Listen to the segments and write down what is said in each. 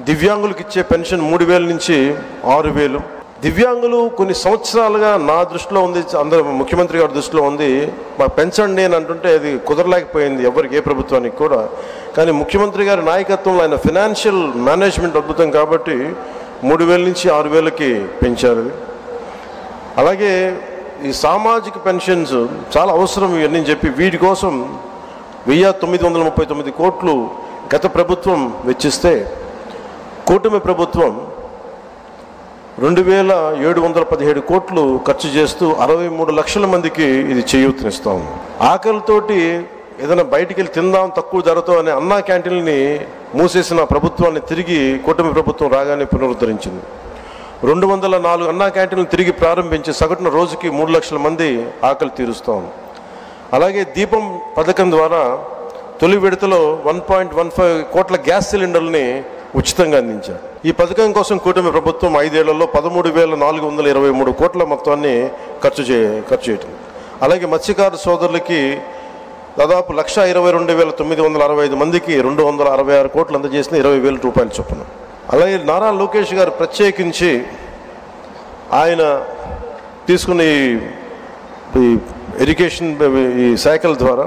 దివ్యాంగులకు ఇచ్చే పెన్షన్ 3,000 నుంచి 6,000. దివ్యాంగులు కొన్ని సంవత్సరాలుగా నా దృష్టిలో ఉంది, అందరూ ముఖ్యమంత్రి గారి దృష్టిలో ఉంది, మాకు పెంచండి అని అంటుంటే అది కుదరలేకపోయింది ఎవరికి, ఏ ప్రభుత్వానికి కూడా. కానీ ముఖ్యమంత్రి గారి నాయకత్వంలో ఆయన ఫినాన్షియల్ మేనేజ్మెంట్ అద్భుతం కాబట్టి 3,000 నుంచి 6,000కి పెంచారు. అలాగే ఈ సామాజిక పెన్షన్స్ చాలా అవసరం ఇవన్నీ చెప్పి వీటి కోసం 1,939 కోట్లు గత ప్రభుత్వం వెచ్చిస్తే కూటమి ప్రభుత్వం 2,717 కోట్లు ఖర్చు చేస్తూ 63 లక్షల మందికి ఇది చేయూతనిస్తాం. ఆకలితోటి ఏదైనా బయటికి వెళ్ళి తిందాం తక్కువ ధరతో అనే అన్నా క్యాంటీన్ని మూసేసిన ప్రభుత్వాన్ని తిరిగి కూటమి ప్రభుత్వం రాగానే పునరుద్ధరించింది. 204 అన్నా క్యాంటీన్లు తిరిగి ప్రారంభించి సగటున రోజుకి 3 లక్షల మంది ఆకలి తీరుస్తాం. అలాగే దీపం పథకం ద్వారా తొలి విడతలో 1.15 కోట్ల గ్యాస్ సిలిండర్లని ఉచితంగా అందించారు. ఈ పథకం కోసం కూటమి ప్రభుత్వం 5 ఏళ్లలో 13,423 కోట్ల మొత్తాన్ని ఖర్చు చేయటం. అలాగే మత్స్యకార సోదరులకి దాదాపు 1,22,965 మందికి 266 కోట్లు అందజేసిన 20,000 రూపాయల చొప్పున. అలాగే నారా లోకేష్ గారు ప్రత్యేకించి ఆయన తీసుకున్న ఈ ఎడ్యుకేషన్ ఈ శాఖల ద్వారా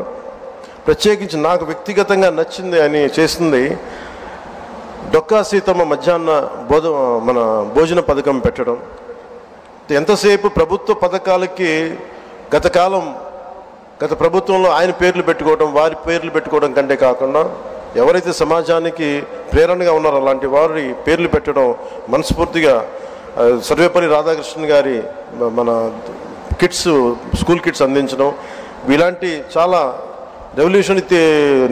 ప్రత్యేకించి నాకు వ్యక్తిగతంగా నచ్చింది అని చేసింది డొక్కా సీతమ్మ మధ్యాహ్న భోజన పథకం పెట్టడం. ఎంతసేపు ప్రభుత్వ పథకాలకి గత ప్రభుత్వంలో ఆయన పేర్లు పెట్టుకోవడం, వారి పేర్లు పెట్టుకోవడం కంటే కాకుండా ఎవరైతే సమాజానికి ప్రేరణగా ఉన్నారో అలాంటి వారి పేర్లు పెట్టడం, మనస్ఫూర్తిగా సర్వేపల్లి రాధాకృష్ణన్ గారి మన కిట్స్, స్కూల్ కిట్స్ అందించడం, ఇలాంటి చాలా రెవల్యూషన్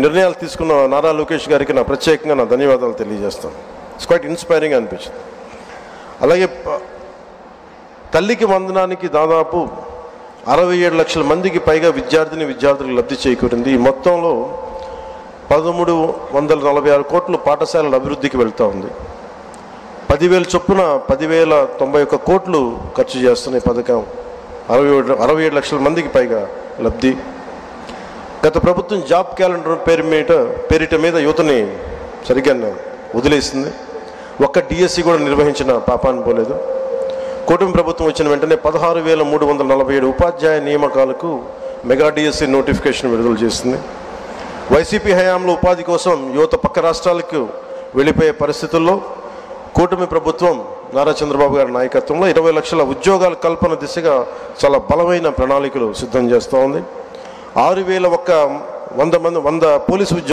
నిర్ణయాలు తీసుకున్న నారా లోకేష్ గారికి నా ప్రత్యేకంగా నా ధన్యవాదాలు తెలియజేస్తాను. ఇట్స్ క్వైట్ ఇన్స్పైరింగ్ అనిపించింది. అలాగే తల్లికి వందనానికి దాదాపు 67 లక్షల మందికి పైగా విద్యార్థులకు లబ్ధి చేకూరింది. ఈ మొత్తంలో 1,346 కోట్లు పాఠశాలల అభివృద్ధికి వెళ్తూ ఉంది. 10,000 చొప్పున 10,091 కోట్లు ఖర్చు చేస్తున్న ఈ పథకం 67 లక్షల మందికి పైగా లబ్ధి. గత ప్రభుత్వం జాబ్ క్యాలెండర్ పేరిట మీద యువతని సరిగ్గా వదిలేసింది. ఒక్క డిఎస్సి కూడా నిర్వహించిన పాపాన్ని పోలేదు. కూటమి ప్రభుత్వం వచ్చిన వెంటనే 16,347 ఉపాధ్యాయ నియామకాలకు మెగా డిఎస్సి నోటిఫికేషన్ విడుదల చేసింది. వైసీపీ హయాంలో ఉపాధి కోసం యువత పక్క రాష్ట్రాలకు వెళ్ళిపోయే పరిస్థితుల్లో కూటమి ప్రభుత్వం నారా చంద్రబాబు గారి నాయకత్వంలో 20 లక్షల ఉద్యోగాల కల్పన దిశగా చాలా బలమైన ప్రణాళికలు సిద్ధం చేస్తూ ఉంది. 6,100 పోలీసు